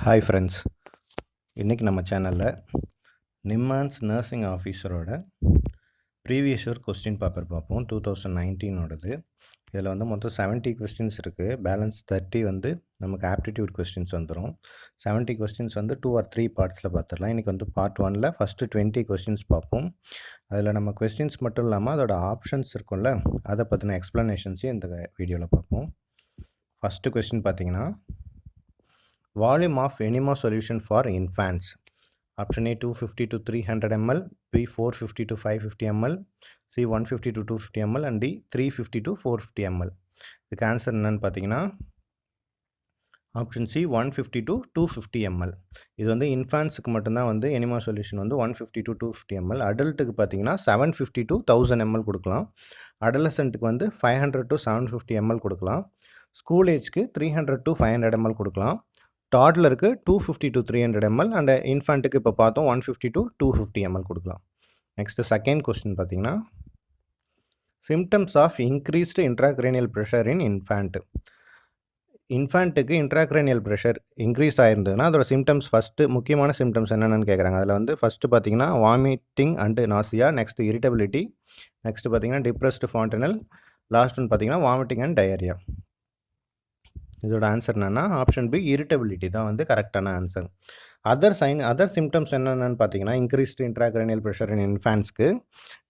Hi friends, இன்றைக்கி நம்ம சேனலில் நிம்மான்ஸ் நர்சிங் ஆஃபீஸரோட ப்ரீவியஸ் இயர் கொஸ்டின் பேப்பர் பார்ப்போம். 2019ஓடது. இதில் வந்து மொத்தம் 70 கொஸ்டின்ஸ் இருக்குது. பேலன்ஸ் 30 வந்து நமக்கு ஆப்டிடியூட் கொஸ்டின்ஸ் வந்துடும். 70 கொஸ்டின்ஸ் வந்து 2 or 3 பார்ட்ஸில் பார்த்துடலாம். இன்றைக்கி வந்து பார்ட் 1ல் ஃபஸ்ட்டு 20 கொஸ்டின்ஸ் பார்ப்போம். அதில் நம்ம கொஸ்டின்ஸ் மட்டும் இல்லாமல் அதோட ஆப்ஷன்ஸ் இருக்கும்ல, அதை பற்றின எக்ஸ்ப்ளனேஷன்ஸையும் இந்த வீடியோவில் பார்ப்போம். ஃபஸ்ட்டு கொஸ்டின் பார்த்தீங்கன்னா, volume of enema solution for infants. Option A 250 to 300 ml, B 450 to 550 ml, C 150 to 250 ml and D 350 to 450 ml. இதுக்கு ஆன்சர் என்னன்னு பார்த்தீங்கன்னா ஆப்ஷன் சி 150 to 250 ml. இது வந்து இன்ஃபான்ஸுக்கு மட்டும்தான் வந்து எனிமா சொல்யூஷன் வந்து 150 to 250 ml. அடல்ட்டுக்கு பார்த்தீங்கன்னா 750 to 1000 ml கொடுக்கலாம். அடலசென்ட்டுக்கு வந்து 500 to 750 ml கொடுக்கலாம். ஸ்கூல் ஏஜ்க்கு 300 to 500 ml கொடுக்கலாம். டாட்லருக்கு 250 to 300 ml அண்ட் இன்ஃபேண்ட்டுக்கு இப்போ பார்த்தோம் 150 to 250 ml கொடுக்கலாம். நெக்ஸ்ட்டு செகண்ட் கொஸ்டின் பார்த்தீங்கன்னா, symptoms of increased intracranial pressure in infant. இன்ஃபேண்ட்டுக்கு இன்ட்ராக்ரேனியல் ப்ரெஷர் இன்க்ரீஸ் ஆகிருந்ததுன்னா அதோட சிம்டம்ஸ் ஃபஸ்ட்டு முக்கியமான சிம்டம்ஸ் என்னென்னு கேட்குறாங்க. அதில் வந்து ஃபஸ்ட்டு பார்த்தீங்கன்னா vomiting and nausea, next irritability, next பார்த்தீங்கன்னா டிப்ரெஸ்டு ஃபாண்டனல், லாஸ்ட் ஒன் பார்த்தீங்கன்னா வாமிட்டிங் அண்ட் டயரியா. இதோட ஆன்சர் என்னென்னா ஆப்ஷன் பி இரிட்டபிலிட்டி தான் வந்து கரெக்டான ஆன்சர். அதர் சிம்டம்ஸ் என்னென்னு பார்த்தீங்கன்னா, இன்க்ரீஸ்டு இன்ட்ராக்ரேனியல் ப்ரெஷர் இன் இன்ஃபேன்ஸ்க்கு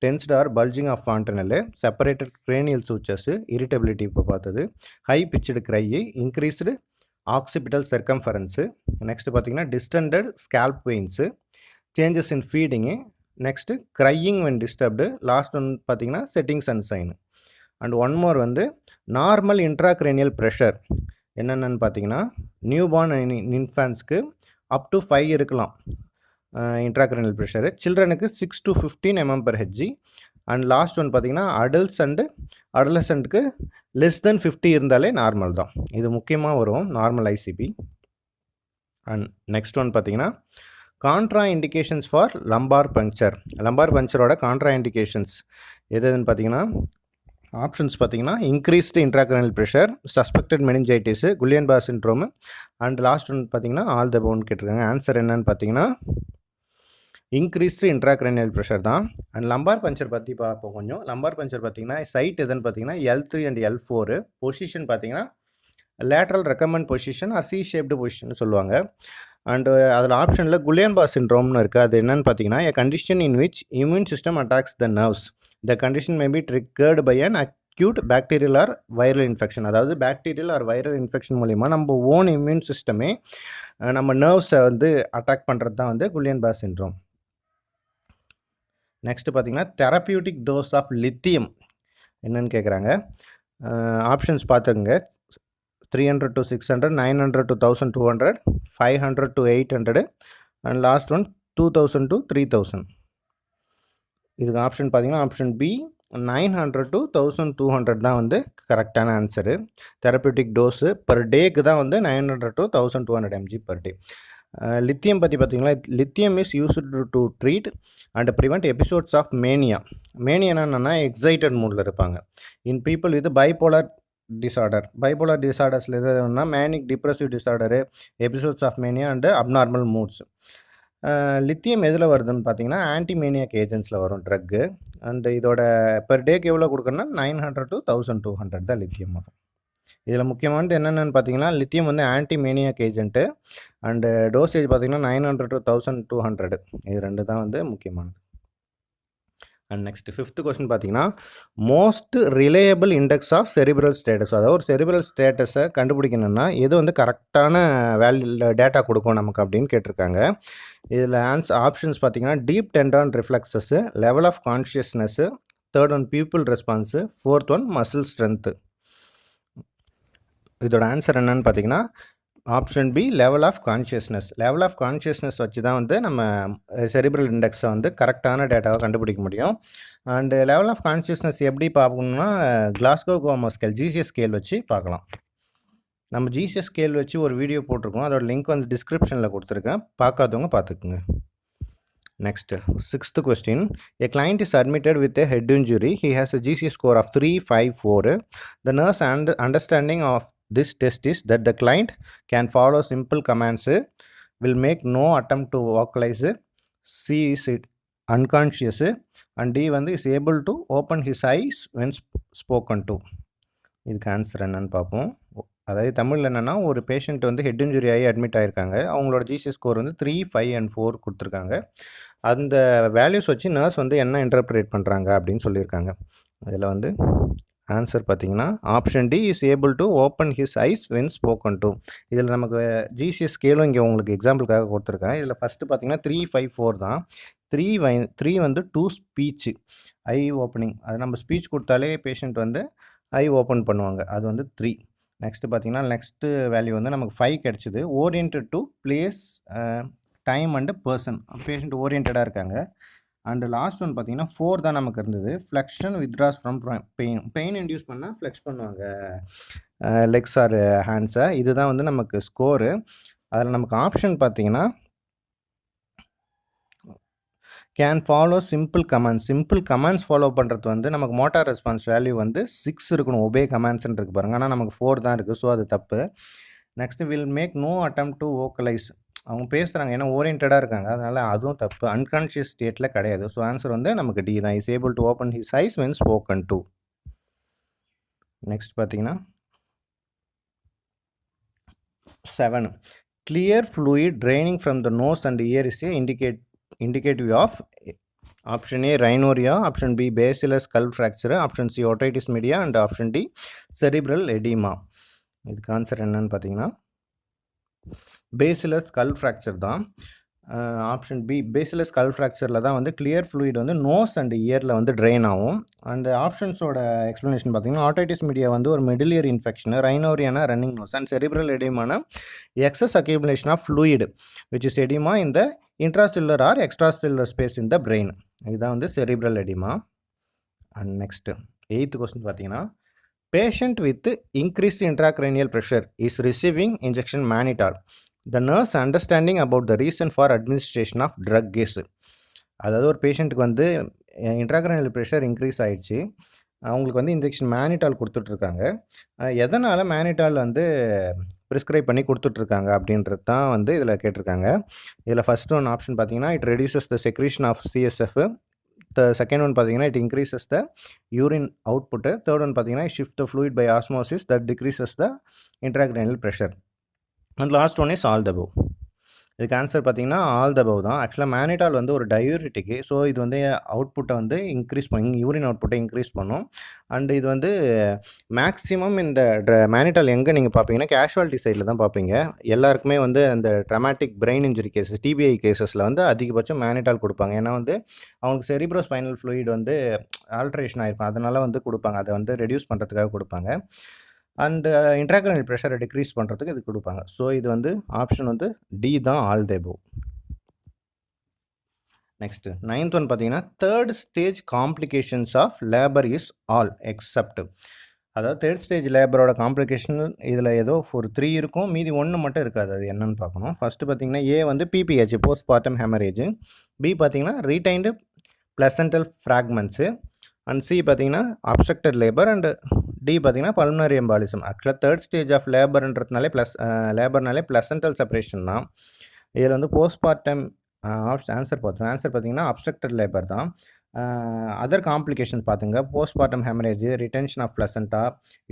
tensed or bulging of fontanel, separated cranial sutures, irritability இப்போ பார்த்தது, high pitched cry, increased occipital circumference, next பார்த்தீங்கன்னா distended scalp veins, changes in feeding, next crying when disturbed, last one பார்த்தீங்கன்னா settings and sign. And one more வந்து normal intracranial pressure என்னென்னு பார்த்தீங்கன்னா, new born இன்ஃபேன்ஸ்க்கு up to 5 இருக்கலாம் intracranial pressure, சில்ட்ரனுக்கு 6 to 15 mm/Hg, and last one பார்த்தீங்கன்னா adults and அடலசென்ட்டுக்கு less than 50 இருந்தாலே நார்மல் தான். இது முக்கியமாக வரும் normal ICP. And next one பார்த்தீங்கன்னா, contra indications for lumbar puncture. Lumbar பங்க்சரோட கான்ட்ரா இண்டிகேஷன்ஸ் எதுன்னு பார்த்தீங்கன்னா, ஆப்ஷன்ஸ் பார்த்தீங்கன்னா increased intracranial pressure, suspected meningitis, Guillain Barre syndrome, and last one பார்த்தீங்கன்னா ஆல் த அபவ்னு கேட்டிருக்காங்க. ஆன்சர் என்னன்னு பார்த்தீங்கன்னா இன்க்ரீஸ்டு இன்ட்ராக்ரேனியல் ப்ரெஷர் தான். அண்ட் லம்பார் பஞ்சர் பற்றி பார்ப்போம் கொஞ்சம். லம்பார் பஞ்சர் பார்த்தீங்கன்னா சைட் எதுன்னு பார்த்தீங்கன்னா L3 அண்ட் L4. பொசிஷன் பார்த்தீங்கன்னா lateral recommend position R C shaped position சொல்லுவாங்க. அண்டு அதில் ஆப்ஷனில் குலியன்-பார் சிண்ட்ரோம்னு இருக்குது. அது என்னென்னு பார்த்தீங்கன்னா எ condition in which immune system attacks the nerves. The condition may be triggered by an acute bacterial or viral infection. அதாவது bacterial R viral infection மூலிமா நம்ம ஓன் இம்யூன் சிஸ்டமே நம்ம நர்வ்ஸை வந்து அட்டாக் பண்ணுறது தான் வந்து குலியன்-பார் சிண்ட்ரோம். நெக்ஸ்ட்டு பார்த்தீங்கன்னா தெரப்பியூட்டிக் டோஸ் ஆஃப் லித்தியம் என்னன்னு கேட்குறாங்க. ஆப்ஷன்ஸ் பார்த்துக்குங்க. 300 to 600, 900 to 1200, 500 to 800 and last one 2000 to 3000. இதுக்கு ஆப்ஷன் பார்த்தீங்கன்னா ஆப்ஷன் பி 900 to 1200 தான் வந்து கரெக்டான ஆன்சரு. தெரப்பியூட்டிக் டோஸு பர் டேக்கு தான் வந்து 900 to 1200 mg per day. Lithium பற்றி பார்த்தீங்கன்னா, lithium is used to treat and prevent episodes of mania. மேனியானா என்னென்னா எக்ஸைட்டட் மூடில் இருப்பாங்க in people with bipolar disorder. Bipolar டிசார்டர்ஸில் எதுனா manic depressive disorder, episodes of mania and abnormal moods. Lithium எதில் வருதுன்னு பார்த்தீங்கன்னா ஆன்டிமேனியாக் ஏஜென்ட்ஸில் வரும் ட்ரக்கு. அண்ட் இதோட பெர் டேக்கு எவ்வளோ கொடுக்குறோன்னா 900 to 1200 தான் லித்தியம் வரும். இதில் முக்கியமானது என்னென்னு பார்த்தீங்கன்னா, லித்தியம் வந்து ஆன்டிமேனியாக் ஏஜென்ட்டு அண்டு டோசேஜ் பார்த்தீங்கன்னா 900 to 1200. இது ரெண்டு தான் வந்து முக்கியமானது. அண்ட் நெக்ஸ்ட் ஃபிஃப்த் கொஸ்டின் பார்த்தீங்கன்னா, most reliable index of cerebral status. அதாவது ஒரு செரிப்ரல் ஸ்டேட்டஸை கண்டுபிடிக்கணும்னா எது வந்து கரெக்டான வேல்யூ டேட்டா கொடுக்கும் நமக்கு அப்படின்னு கேட்டிருக்காங்க. இதில் ஆப்ஷன்ஸ் பார்த்தீங்கன்னா deep tendon reflexes, level of consciousness, third one pupil response, fourth one muscle strength. இதோட ஆன்சர் என்னன்னு பார்த்தீங்கன்னா option B level of consciousness. Level of consciousness வச்சு தான் வந்து நம்ம செரிப்ரல் இண்டெக்ஸை வந்து கரெக்டான டேட்டாவை கண்டுபிடிக்க முடியும். அண்டு லெவல் ஆஃப் கான்ஷியஸ்னஸ் எப்படி பார்க்கணுன்னா Glasgow coma scale, GCS scale வச்சு பார்க்கலாம். நம்ம ஜிசிஎஸ் ஸ்கேல் வச்சு ஒரு வீடியோ போட்டிருக்கோம். அதோட லிங்க் வந்து டிஸ்கிரிப்ஷனில் கொடுத்துருக்கேன், பார்க்காதவங்க பார்த்துக்குங்க. Next sixth question, a client is admitted with a head injury. He has a GCS score of 354. The nurse understanding of this test is that the client can follow simple commands, will make no attempt to vocalize, C is unconscious, and D வந்து is able to open his eyes when spoken to. இதுக்கு answer என்னன்னு பார்ப்போம். அதாவது தமிழில் என்னென்னா, ஒரு patient வந்து head injury ஆகி அட்மிட் ஆகிருக்காங்க. அவங்களோட ஜிசிஎஸ் ஸ்கோர் வந்து 3, 5 and 4 கொடுத்துருக்காங்க. அந்த வேல்யூஸ் வச்சு நர்ஸ் வந்து என்ன இன்டர்பிரேட் பண்ணுறாங்க அப்படின்னு சொல்லியிருக்காங்க. அதில் வந்து ஆன்சர் பார்த்தீங்கன்னா option D is able to open his eyes when spoken to. இதில் நமக்கு ஜிசிஎஸ் ஸ்கேலும் இங்கே உங்களுக்கு எக்ஸாம்பிளுக்காக கொடுத்துருக்கேன். இதில் ஃபஸ்ட்டு பார்த்தீங்கன்னா 3, 5, 4 தான். 3 வந்து டு ஸ்பீச், ஐ ஓப்பனிங். அது நம்ம ஸ்பீச் கொடுத்தாலே பேஷண்ட் வந்து ஐ ஓப்பன் பண்ணுவாங்க. அது வந்து 3. நெக்ஸ்ட்டு பார்த்தீங்கன்னா நெக்ஸ்ட்டு வேல்யூ வந்து நமக்கு 5 கிடச்சிது. Orient to place, time and person. Patient ஓரியன்டாக இருக்காங்க. அண்டு லாஸ்ட் ஒன் பார்த்தீங்கன்னா 4 தான் நமக்கு இருந்தது. ஃப்ளெக்ஷன் வித்ராஸ் ஃப்ரம் பெயின் இன்டியூஸ் பண்ணால் ஃப்ளெக்ஸ் பண்ணுவாங்க லெக்ஸ் ஆர் ஹேண்ட்ஸை. இதுதான் வந்து நமக்கு ஸ்கோரு. அதில் நமக்கு ஆப்ஷன் பார்த்தீங்கன்னா can follow simple commands. Simple commands follow பண்ணுறது வந்து நமக்கு மோட்டார் ரெஸ்பான்ஸ் வேல்யூ வந்து 6 இருக்கணும். ஒபே கமாண்ட்ஸ்ன்னு இருக்கு பாருங்க. ஆனால் நமக்கு 4 தான் இருக்குது. ஸோ அது தப்பு. Next will make no attempt to vocalise. அவங்க பேசுகிறாங்க, ஏன்னா ஓரியன்டாக இருக்காங்க, அதனால் அதுவும் தப்பு. அன்கான்ஷியஸ் ஸ்டேட்டில் கிடையாது. ஸோ ஆன்சர் வந்து நமக்கு டி தான். Is able to open his eyes when spoken to. Next பார்த்தீங்கன்னா 7. Clear fluid draining from the nose and ear is a indicative of option A rhinorrhea, option B bacillus skull fracture, option C otitis media and option D cerebral edema. இதுக்கு answer என்னன்னு பார்த்தீங்கன்னா bacillus skull fracture தான். Option B bacillus skull ஃப்ராக்சரில் தான் வந்து clear fluid வந்து nose and இயரில் வந்து train ஆகும். அந்த ஆப்ஷன்ஸோட எக்ஸ்ப்ளனேஷன் பார்த்தீங்கன்னா ஆட்டிட்டிஸ் மீடியா வந்து ஒரு மெடிலியர் இன்ஃபெக்ஷன், ரைனோரியானா ரன்னிங் நோஸ் அண்ட் செரிப்ரல் எடிமான excess accumulation of fluid which is oedema இந்த intracellular or extracellular space in the brain. இதுதான் வந்து cerebral oedema. And next 8th question பார்த்தீங்கன்னா patient with increase intracranial pressure is receiving injection mannitol. The nurse understanding about the reason for administration of drug is. அதாவது ஒரு பேஷண்ட்டுக்கு வந்து intracranial pressure increase ஆகிடுச்சு, அவங்களுக்கு வந்து இன்ஜெக்ஷன் மேனிட்டால் கொடுத்துட்ருக்காங்க. எதனால் மேனிட்டால் வந்து ப்ரிஸ்கிரைப் பண்ணி கொடுத்துட்ருக்காங்க அப்படின்றது தான் வந்து இதில் கேட்டிருக்காங்க. இதில் ஃபஸ்ட் ஒன் ஆப்ஷன் பார்த்தீங்கன்னா it reduces the secretion of CSF. Second one பார்த்தீங்கன்னா it increases the urine output. Third one பார்த்தீங்கன்னா shift the fluid by osmosis that decreases the intracranial pressure. And last one is all the above. இதுக்கு answer பார்த்தீங்கன்னா all the above தான். ஆக்சுவலாக mannitol வந்து ஒரு டயூரிட்டிக்கு. So இது வந்து அவுட்புட்டை வந்து இன்க்ரீஸ் பண்ணும், யூரின் அவுட்புட்டை இன்க்ரீஸ் பண்ணும். அண்ட் இது வந்து மேக்ஸிமம் இந்த மேனிட்டால் எங்கே நீங்கள் பார்ப்பீங்கன்னா கேஷுவாலிட்டி சைடில் தான் பார்ப்பீங்க. எல்லாருக்குமே வந்து அந்த traumatic brain injury cases, TBI கேசஸில் வந்து அதிகபட்சம் மேனிட்டால் கொடுப்பாங்க. ஏன்னா வந்து அவங்களுக்கு செரிப்ரோ ஸ்பைனல் ஃப்ளூயிட் வந்து ஆல்ட்ரேஷன் ஆகிருக்கும், அதனால் வந்து கொடுப்பாங்க. அதை வந்து ரெடியூஸ் பண்ணுறதுக்காக கொடுப்பாங்க. அண்டு இன்ட்ராக்ரேனியல் ப்ரெஷரை டிக்ரீஸ் பண்ணுறதுக்கு இது கொடுப்பாங்க. ஸோ இது வந்து ஆப்ஷன் வந்து டி தான், all the above. Next 9th one பார்த்தீங்கன்னா third stage complications of labour is all except. அதாவது தேர்ட் ஸ்டேஜ் லேபரோட காம்ப்ளிகேஷன் இதில் ஏதோ ஒரு 3 இருக்கும், மீதி 1 மட்டும் இருக்காது. அது என்னன்னு பார்க்கணும். ஃபஸ்ட்டு பார்த்தீங்கன்னா ஏ வந்து PPH post partum haemorrhage, B பார்த்தீங்கன்னா retained placental fragments, and C பார்த்தீங்கன்னா அப்ஸ்ட்ரக்டட் லேபர், அண்டு டி பார்த்தீங்கன்னா பல்மனரி எம்பாலிசம். ஆக்சுவலாக தேர்ட் ஸ்டேஜ் ஆஃப் லேபர்ன்றதுனாலே லேபர்னாலே பிளசன்டல் செப்பரேஷன் தான். இதில் வந்து போஸ்ட்மார்ட்டம் ஆன்சர் பார்த்தீங்கன்னா அப்ஸ்ட்ரக்டட் லேபர் தான். அதர் காம்ப்ளிகேஷன்ஸ் பார்த்துங்க, postmortem haemorrhage, retention of placenta,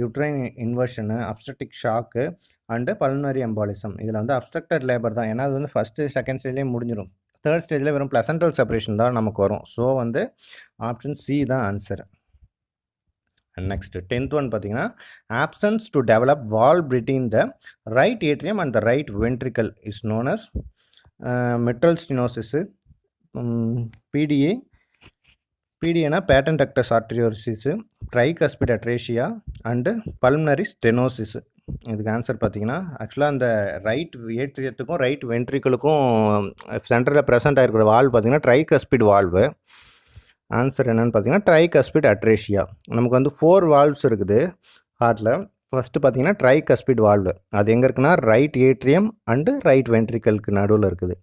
uterine inversion, obstetric shock and pulmonary embolism. இதில் வந்து அப்ஸ்ட்ரக்டட் லேபர் தான். ஏன்னா அது வந்து ஃபஸ்ட்டு செகண்ட் ஸ்டேஜ்லேயே முடிஞ்சிடும். தேர்ட் ஸ்டேஜில் வெறும் பிளசன்டல் செப்பரேஷன் தான் நமக்கு வரும். ஸோ வந்து ஆப்ஷன் சி தான் ஆன்சர். நெக்ஸ்ட் 10th ஒன் பார்த்தீங்கன்னா absence to develop valve between the right atrium and the right ventricle is known as mitral stenosis, பிடிஏனா patent ductus arteriosus, tricuspid atresia and pulmonary stenosis. இதுக்கு answer பார்த்தீங்கன்னா ஆக்சுவலாக அந்த right ஏட்ரியத்துக்கும் right வென்ட்ரிக்கலுக்கும் சென்டரில் present ஆகிருக்கிற வால்வ் பார்த்தீங்கன்னா ட்ரைகஸ்பிட் வால்வு. ஆன்சர் என்னென்னு பார்த்தீங்கன்னா ட்ரைகஸ்பிட் அட்ரேஷியா. நமக்கு வந்து 4 வால்வ்ஸ் இருக்குது ஹார்ட்டில். ஃபஸ்ட்டு பார்த்தீங்கன்னா ட்ரைகஸ்பிட் வால்வு, அது எங்கே இருக்குன்னா ரைட் ஏட்ரியம் அண்டு ரைட் வென்ட்ரிக்கலுக்கு நடுவில் இருக்குது.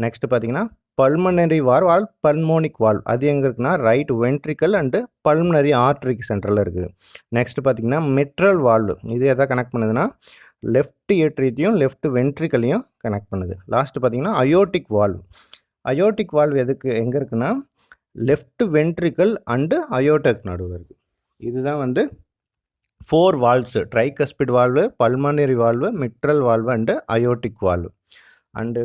நெக்ஸ்ட்டு பார்த்தீங்கன்னா பல்மனரி வால்வ் ஆர் பல்மோனிக் வால்வ். அது எங்கே இருக்குன்னா ரைட் வென்ட்ரிக்கல் அண்டு பல்மனரி ஆர்ட்ரிக்கு சென்டரில் இருக்குது. நெக்ஸ்ட் பார்த்தீங்கன்னா மிட்ரல் வால்வு. இது எதை கனெக்ட் பண்ணுதுன்னா லெஃப்ட் ஏட்ரியத்தையும் லெஃப்ட் வென்ட்ரிக்கலையும் கனெக்ட் பண்ணுது. லாஸ்ட்டு பார்த்தீங்கன்னா அயோட்டிக் வால்வ். அயோட்டிக் வால்வ் எங்கே இருக்குன்னா லெஃப்ட் வென்ட்ரிக்கல் அண்டு அயோட்டக் நடுவில் இருக்குது. இதுதான் வந்து 4 valves: tricuspid valve, pulmonary valve, mitral valve and aortic valve. And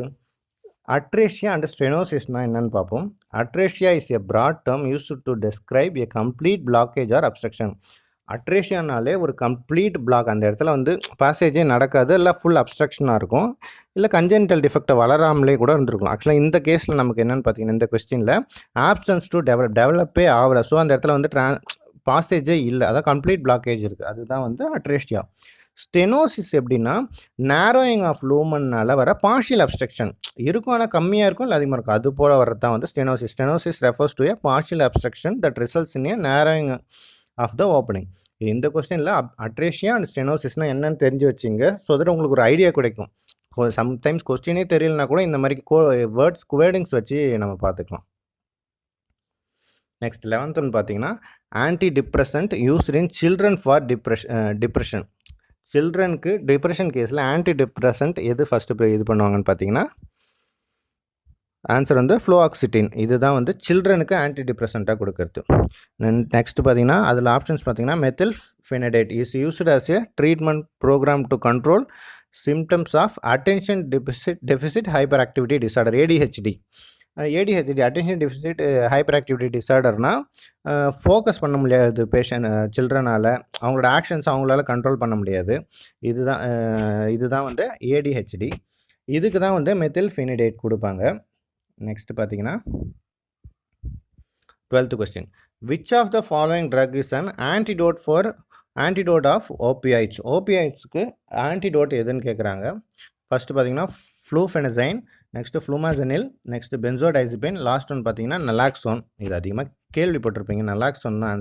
atresia and ஸ்டெனோசிஸ்னா என்னன்னு பார்ப்போம். Atresia is a broad term used to describe a complete blockage or obstruction. அட்ரேஷியானாலே ஒரு கம்ப்ளீட் பிளாக், அந்த இடத்துல வந்து பேசேஜே நடக்காது, இல்லை ஃபுல் அப்ஸ்ட்ரக்ஷனாக இருக்கும், இல்லை கன்ஜெனிட்டல் டிஃபெக்டை வளராமலே கூட இருந்திருக்கும். ஆக்சுவலாக இந்த கேஸில் நமக்கு என்னென்னு பார்த்தீங்கன்னா இந்த கொஸ்டினில் ஆப்சன்ஸ் டு டெவலப்பே ஆகலை. ஸோ அந்த இடத்துல வந்து பாசேஜே இல்லை, அதான் கம்ப்ளீட் பிளாக்கேஜ் இருக்குது. அதுதான் வந்து அட்ரேஷியா. ஸ்டெனோசிஸ் எப்படின்னா நேரோயிங் ஆஃப் லூமன்னால வர பார்ஷியல் அப்ஸ்ட்ரக்ஷன் இருக்கும், ஆனால் கம்மியாக இருக்கும், இல்லை அதிகமாக இருக்கும். அது போல் வர்றது தான் வந்து stenosis. Stenosis refers to a partial obstruction that results in a narrowing of the opening. இந்த கொஸ்டினில் அட்ரேஷியா அண்ட் ஸ்டெனோசிஸ்னால் என்னென்னு தெரிஞ்சு வச்சிங்க. ஸோ தட் உங்களுக்கு ஒரு ஐடியா கிடைக்கும். சம்டைம்ஸ் கொஸ்டினே தெரியலனா கூட இந்த மாதிரி வேர்டிங்ஸ் வச்சு நம்ம பார்த்துக்கலாம். நெக்ஸ்ட் 11th ஒன்று பார்த்தீங்கன்னா anti depressant used in children for depression. சில்ட்ரனுக்கு டிப்ரெஷன் கேஸில் ஆன்டி டிப்ரெசன்ட் எது ஃபஸ்ட்டு இது பண்ணுவாங்கன்னு பார்த்தீங்கன்னா ஆன்சர் வந்து ஃப்ளோஆக்சிட்டின். இதுதான் வந்து சில்ட்ரனுக்கு ஆன்டி டிப்ரெசண்ட்டாக கொடுக்கறது. நெக்ஸ்ட் பார்த்தீங்கன்னா அதில் ஆப்ஷன்ஸ் பார்த்தீங்கன்னா methylphenidate is used as a treatment programme to control symptoms of attention deficit hyper activity disorder, ADHD. ADHD attention deficit hyper activity டிசார்டர்னால் ஃபோக்கஸ் பண்ண முடியாது பேஷண்ட் சில்ட்ரனால், அவங்களோட ஆக்ஷன்ஸ் அவங்களால கண்ட்ரோல் பண்ண முடியாது. இதுதான் வந்து ஏடிஹெச்டி. இதுக்கு தான் வந்து மெத்தில்ஃபெனடைட் கொடுப்பாங்க. நெக்ஸ்ட் பார்த்தீங்கன்னா 12th question. Which of the following drug is an antidote of opioids. ஓபியாய்ட்ஸுக்கு ஆன்டிடோட் எதுன்னு கேட்குறாங்க. ஃபஸ்ட்டு பார்த்தீங்கன்னா fluphenazine, next flumazenil, next benzodiazepine, last one பார்த்தீங்கன்னா நலாக்சோன். இது அதிகமாக கேள்விப்பட்டிருப்பீங்க. நலாக்சோன் தான்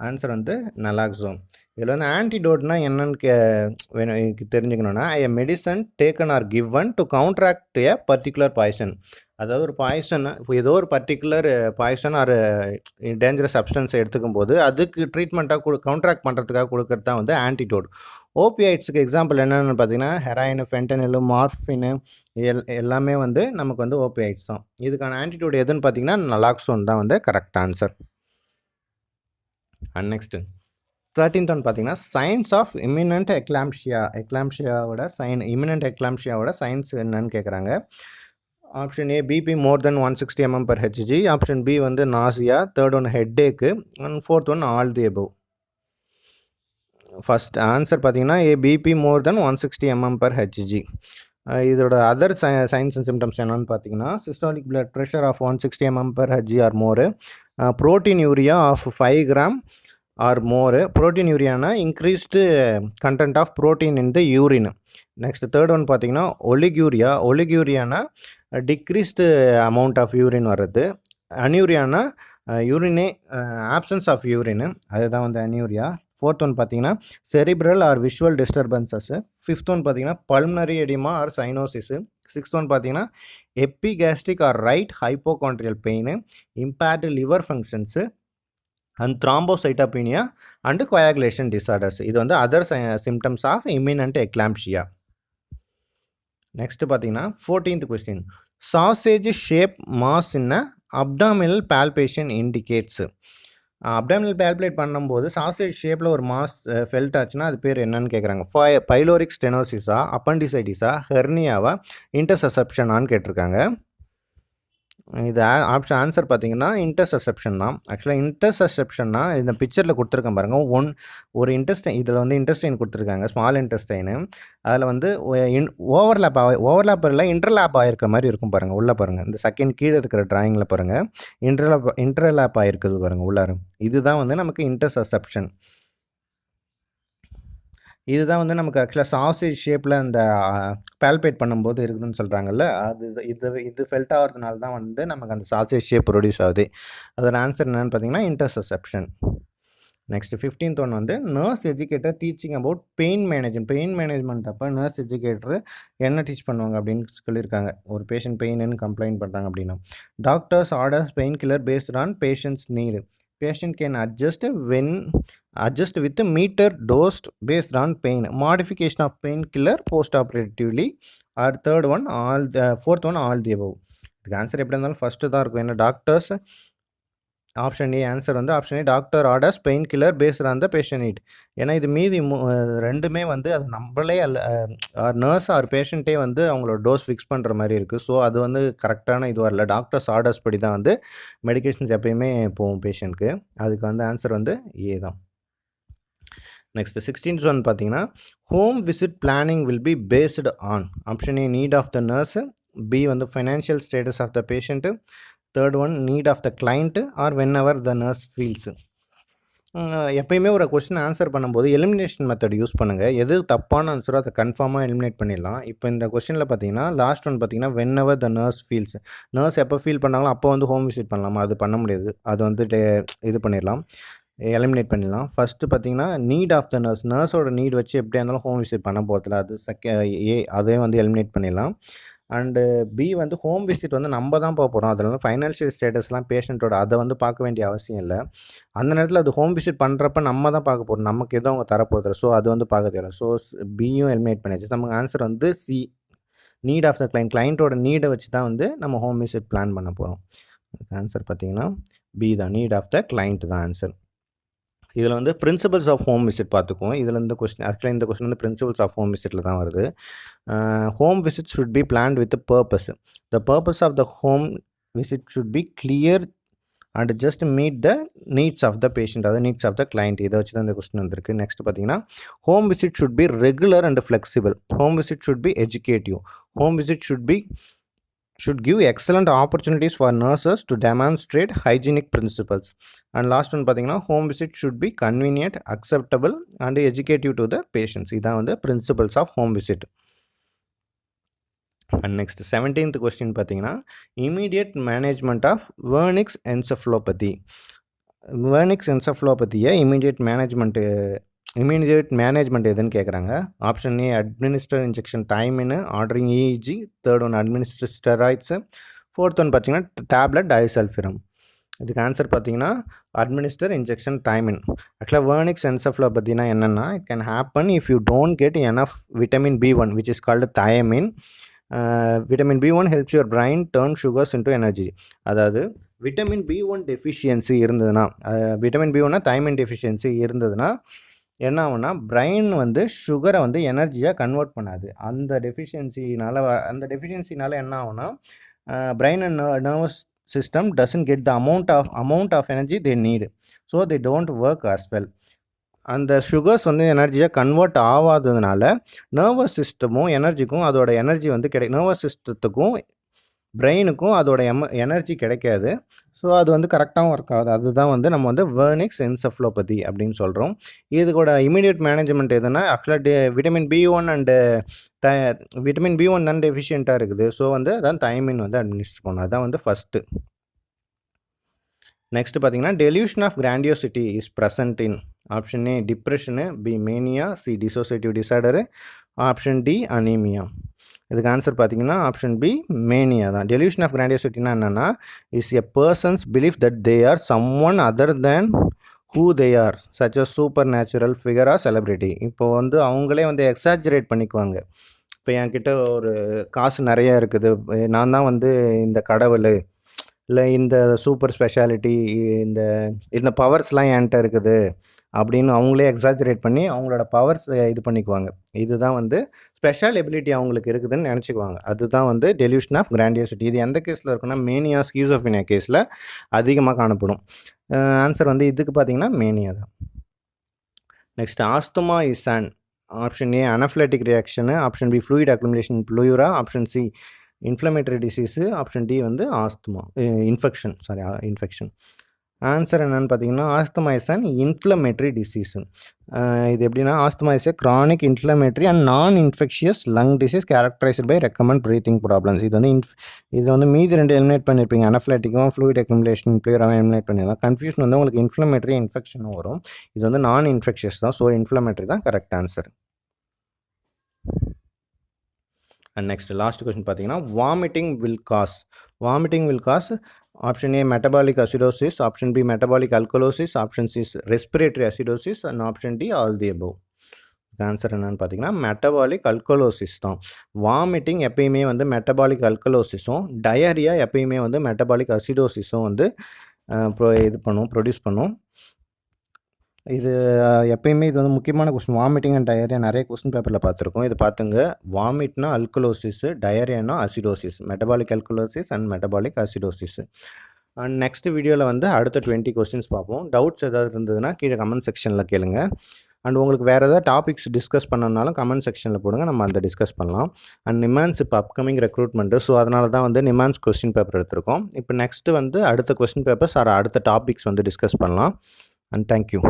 ஆன்சர் வந்து நலாக்சோன். இதில் வந்து ஆன்டிடோட்னா என்னன்னு தெரிஞ்சுக்கணுன்னா a medicine taken or given to counteract a particular poison. அதாவது ஒரு பாய்சன், இப்போ ஏதோ ஒரு பர்டிகுலர் பாய்சன் ஆர் டேஞ்சரஸ் சப்ஸ்டன்ஸை எடுத்துக்கும் போது அதுக்கு ட்ரீட்மெண்ட்டாக கவுண்ட்ராக்ட் பண்ணுறதுக்காக கொடுக்கறது தான் வந்து ஆன்டிடோட். ஓபியாய்ட்ஸுக்கு எக்ஸாம்பிள் என்னென்னு பார்த்தீங்கன்னா ஹெராயின், ஃபென்டனில், மார்ஃபின் எல்லாமே வந்து நமக்கு வந்து ஓபியாய்ட்ஸ் தான். இதுக்கான ஆன்டிடோட் எதுன்னு பார்த்தீங்கன்னா நலாக்சோன் தான் வந்து correct answer. And next 13th one பார்த்தீங்கன்னா signs of imminent eclampsia. Imminent எக்லாம்ஷியாவோட சயின்ஸ் என்னன்னு கேட்குறாங்க. Option A BP more than 160 mm/Hg, option B வந்து nausea, third one headache, and fourth one all the above. First answer பார்த்தீங்கன்னா A BP more than 160 mm/Hg. இதோட other science and symptoms என்னென்னு பார்த்தீங்கன்னா systolic blood pressure of 160 mm/Hg or more, proteinuria of 5 grams or more. Protein யூரியானா increased content of protein in the urine. Next third one பார்த்தீங்கன்னா ஒலிக்யூரியானா decreased amount of urine வர்றது. அன்யூரியானா யூரினே absence of urine, அதுதான் வந்து anuria. Fourth one பார்த்தீங்கன்னா cerebral or visual disturbances. Fifth one பார்த்தீங்கன்னா pulmonary oedema or cyanosis. Sixth one பார்த்தீங்கன்னா epigastric or right hypochondrial pain, impaired liver functions, and thrombocytopenia and coagulation disorders. இது வந்து other symptoms of imminent eclampsia. Next பார்த்தீங்கன்னா 14th question. Sausage shape mass in abdominal palpation indicates. Abdominal palpate பண்ணும்போது sausage ஷேப்பில் ஒரு mass felt ஆச்சுன்னா அது பேர் என்னன்னு கேட்குறாங்க. பைலோரிக் ஸ்டெனோசிஸா, அப்பண்டிசைட்டிஸா, ஹெர்னியாவா, இன்டர்செப்ஷனான்னு கேட்டிருக்காங்க. இது ஆன்சர் பார்த்தீங்கன்னா இன்டர்செப்ஷன் தான். ஆக்சுவலாக இன்டர்செப்ஷன்னா இந்த பிக்சரில் கொடுத்துருக்கேன் பாருங்கள். ஒரு இன்டெஸ்டைன், இதில் வந்து இன்டெஸ்டைன் கொடுத்துருக்காங்க, ஸ்மால் இன்டெஸ்டைனு. அதில் வந்து ஓவர்லேப் இல்லை இன்டர்லேப் ஆகிருக்கிற மாதிரி இருக்கும் பாருங்கள். உள்ளே பாருங்கள், இந்த செகண்ட் கீழே இருக்கிற ட்ராயிங்கில் பாருங்கள், இன்டர்லேப் ஆகிருக்குது பாருங்கள் உள்ளார. இதுதான் வந்து நமக்கு இன்டர்செப்ஷன். இதுதான் வந்து நமக்கு ஆக்சுவலாக சாசேஜ் ஷேப்பில் அந்த பால்பேட் பண்ணும்போது இருக்குதுன்னு சொல்கிறாங்கல்ல, இது ஃபெல்ட் ஆகிறதுனால தான் வந்து நமக்கு அந்த சாசேஜ் ஷேப் ப்ரொடியூஸ் ஆகுது. அதோட ஆன்சர் என்னென்னு பார்த்தீங்கன்னா இன்டர்செப்ஷன். நெக்ஸ்ட் 15th ஒன் வந்து nurse educator teaching about pain management அப்போ நர்ஸ் எஜுகேட்டர் என்ன டீச் பண்ணுவாங்க அப்படின்னு சொல்லியிருக்காங்க. ஒரு பேஷண்ட் பெயின்னு கம்ப்ளைண்ட் பண்ணுறாங்க அப்படின்னா, doctors orders painkiller based on patients need. Patient can adjust with a meter dosed based on pain. Modification of painkiller post-operatively. Or fourth one all the above. The answer எப்படி இருந்தாலும் first தான் இருக்கும். ஏன்னா doctors option A answer வந்து option A doctor orders painkiller based on the patient need. ஏன்னா இது மீதி ரெண்டுமே வந்து அது நம்மளே நர்ஸ் ஆர் பேஷண்ட்டே வந்து அவங்களோட டோஸ் ஃபிக்ஸ் பண்ணுற மாதிரி இருக்குது. ஸோ அது வந்து கரெக்டான இது வரல. டாக்டர்ஸ் ஆர்டர்ஸ் படி தான் வந்து மெடிக்கேஷன்ஸ் எப்பயுமே போகும் பேஷண்ட்க்கு. அதுக்கு வந்து ஆன்சர் வந்து ஏ தான். நெக்ஸ்ட் 16th ஒன் பார்த்தீங்கன்னா home visit planning will be based on option A need of the nurse, B வந்து financial status of the patient, third one need of the client or whenever the nurse feels. எப்பயுமே ஒரு question answer பண்ணும்போது elimination method use பண்ணுங்கள். எது தப்பான ஆன்சரோ அதை கன்ஃபார்மாக eliminate பண்ணிடலாம். இப்போ இந்த கொஸ்டினில் பார்த்தீங்கன்னா லாஸ்ட் ஒன் பார்த்தீங்கன்னா when ever the nurse feels, nurse எப்போ ஃபீல் பண்ணாங்களோ அப்போ வந்து ஹோம் விசிட் பண்ணலாமா? அது பண்ண முடியாது. அது வந்து இது பண்ணிடலாம், எலிமினேட் பண்ணிடலாம். ஃபஸ்ட்டு பார்த்தீங்கன்னா நீட் ஆஃப் த நர்ஸோட நீட் வச்சு எப்படியா இருந்தாலும் ஹோம் விசிட் பண்ண போகிறதில்ல. அது ஏ அதே வந்து எலிமினேட் பண்ணிடலாம். அண்டு பி வந்து ஹோம் விசிட் வந்து நம்ம தான் போக போகிறோம். அதனால ஃபைனான்ஷியல் ஸ்டேட்டஸ்லாம் பேஷண்ட்டோட அதை வந்து பார்க்க வேண்டிய அவசியம் இல்லை. அந்த நேரத்தில் அது ஹோம் விசிட் பண்ணுறப்ப நம்ம தான் பார்க்க போகிறோம், நமக்கு எதுவும் அவங்க தரப்போதில்லை. ஸோ அது வந்து பார்க்க தேவை. ஸோ பியும் எலிமினேட் பண்ணியாச்சு. நமக்கு ஆன்சர் வந்து சி நீட் ஆஃப் த கிளைண்ட்டோட நீடை வச்சு தான் வந்து நம்ம ஹோம் விசிட் பிளான் பண்ண போகிறோம். ஆன்சர் பார்த்தீங்கன்னா பி தான், நீட் ஆஃப் த கிளைண்ட் தான் ஆன்சர். இதில் வந்து பிரின்சிபல்ஸ் ஆஃப் ஹோம் விசிட் பார்த்துக்குவோம். இதில் இந்த கொஸ்டின் ஆக்சுவலாக இந்த கொஸ்டின் வந்து பிரின்சிபல்ஸ் ஆஃப் ஹோம் விசிட்டில் தான் வருது. Home visit should be planned with purpose. The purpose of the home visit should be clear and just meet the needs of the patient, அதாவது நீட்ஸ் ஆஃப் த கிளைண்ட். இதை வச்சு தான் இந்த question வந்திருக்கு. Next பார்த்தீங்கன்னா home visit should be regular and flexible. Home visit should be educative. Home visit should give excellent opportunities for nurses to demonstrate hygienic principles. And last one பார்த்தீங்கன்னா home visit should be convenient, acceptable and educative to the patients. இதான் வந்து principles of home visit. And next 17th question பார்த்தீங்கன்னா immediate management of vernix encephalopathy. vernix encephalopathy immediate management எதுன்னு கேட்குறாங்க. Option A administer injection டைமின்னு ordering EEG, third one administer steroids, fourth one பார்த்தீங்கன்னா tablet disulfiram. இதுக்கு answer பார்த்தீங்கன்னா administer injection thiamine. ஆக்சுவலாக vernix encephalopathyனா என்னென்னா it can happen if you don't get enough vitamin B1 which is called thiamine. Vitamin B1 helps your brain turn sugars into energy. அதாவது vitamin B1 deficiency இருந்ததுன்னா, vitamin B1 thiamine deficiency இருந்ததுன்னா என்ன ஆகும்னா brain வந்து சுகரை வந்து எனர்ஜியாக convert பண்ணாது. அந்த டெஃபிஷியன்சினால என்ன ஆகும்னா brain and nervous system doesn't get the amount of energy they need. So they don't work as well. அந்த சுகர்ஸ் வந்து எனர்ஜியாக கன்வெர்ட் ஆகாததுனால நர்வஸ் சிஸ்டமும் எனர்ஜிக்கும் அதோட எனர்ஜி வந்து நர்வஸ் சிஸ்டத்துக்கும் பிரெயினுக்கும் அதோட எனர்ஜி கிடைக்காது. ஸோ அது வந்து கரெக்டாகவும் ஒர்க் ஆகுது. அதுதான் வந்து நம்ம வந்து vernix encephalopathy அப்படின்னு சொல்கிறோம். இதுக்கூட இமீடியட் மேனேஜ்மெண்ட் எதுனா ஆக்சுவலாக vitamin B1 and vitamin B1 தான் டெஃபிஷியண்ட்டாக இருக்குது. ஸோ வந்து அதான் தயமின் வந்து அட்மினிஸ்டர் பண்ணணும். அதுதான் வந்து ஃபஸ்ட்டு. நெக்ஸ்ட் பார்த்தீங்கன்னா delusion of grandiosity is present in option A depression, B mania, C dissociative disorder, option D anaemia. இதுக்கு ஆன்சர் பார்த்தீங்கன்னா ஆப்ஷன் பி மேனியா தான். டெலியூஷன் ஆஃப் கிராண்டியோசிட்டினா என்னென்னா is a person's belief that they are someone other than who they are such a supernatural figure or celebrity. இப்போ வந்து அவங்களே வந்து exaggerate பண்ணிக்குவாங்க. இப்போ என்கிட்ட ஒரு காசு நிறையா இருக்குது, நான் தான் வந்து இந்த கடவுள், இல்லை இந்த சூப்பர் ஸ்பெஷாலிட்டி, இந்த பவர்ஸ்லாம் என்கிட்ட இருக்குது அப்படின்னு அவங்களே எக்ஸாஜரேட் பண்ணி அவங்களோட பவர்ஸ் இது பண்ணிக்குவாங்க. இதுதான் வந்து ஸ்பெஷல் எபிலிட்டி அவங்களுக்கு இருக்குதுன்னு நினச்சிக்குவாங்க. அதுதான் வந்து டெலியூஷன் ஆஃப் கிராண்டியோசிட்டி. இது எந்த கேஸில் இருக்குன்னா மேனியா, ஸ்கிசோஃப்ரினியா கேஸில் அதிகமாக காணப்படும். ஆன்சர் வந்து இதுக்கு பார்த்தீங்கன்னா மேனியா தான். Next asthma is an option A anaphylactic reaction, option B fluid accumulation pleura, option C inflammatory disease, option D வந்து ஆஸ்துமா இன்ஃபெக்ஷன். ஆன்சர் என்னன்னு பார்த்தீங்கன்னா asthma is an inflammatory disease. இது எப்படின்னா asthma is a chronic inflammatory and non-infectious lung disease characterized by recurrent breathing problems. இது வந்து மீதி 2 eliminate பண்ணியிருப்பீங்க, அனஃபிலாட்டிக்கும் fluid accumulation பிளேயராக எலிமினேட் பண்ணிடலாம். கன்ஃபியூஷன் வந்து உங்களுக்கு இன்ஃப்ளமேட்டரி இன்ஃபெக்ஷனும் வரும். இது வந்து நான் இன்ஃபெக்ஷியஸ் தான், ஸோ இன்ஃப்ளமேட்டரி தான் correct answer. And next last question பார்த்தீங்கன்னா vomiting will cause option A metabolic acidosis, option B metabolic alkalosis, option C respiratory acidosis and option D all the above. Answer என்னன்னு பார்த்தீங்கன்னா metabolic alkalosis தான். Vomiting எப்பயுமே வந்து metabolic அல்கலோசிஸும், diarrhoea எப்பயுமே வந்து metabolic அசிடோசிஸும் வந்து produce பண்ணும். இது எப்பயுமே இது வந்து முக்கியமான கொஸ்டின். வாமிட்டிங் அண்ட் டயரியா நிறைய கொஸ்டின் பேப்பரில் பார்த்துருக்கோம். இது பார்த்துங்க, வாமிட்னா அல்கலோசிஸு, டயரியானா acidosis, metabolic alkalosis and metabolic acidosis. And next வீடியோவில் வந்து அடுத்த 20 கொஸ்டின்ஸ் பார்ப்போம். டவுட்ஸ் ஏதாவது இருந்ததுன்னா கீழே கமெண்ட் செக்ஷனில் கேளுங்க. அண்ட் உங்களுக்கு வேறு ஏதாவது டாபிக்ஸ் டிஸ்கஸ் பண்ணனாலும் கமெண்ட் செக்ஷனில் போடுங்க, நம்ம அந்த டிஸ்கஸ் பண்ணலாம். அண்ட் நிமான்ஸ் இப்போ அப்கமிங் ரெக்ரூட்மெண்ட்டு, ஸோ அதனால தான் வந்து நிமான்ஸ் கொஸ்டின் பேப்பர் எடுத்திருக்கோம். இப்போ நெக்ஸ்ட்டு வந்து அடுத்த கொஸ்டின் பேப்பர்ஸ் அடுத்த டாபிக்ஸ் வந்து டிஸ்கஸ் பண்ணலாம். And thank you.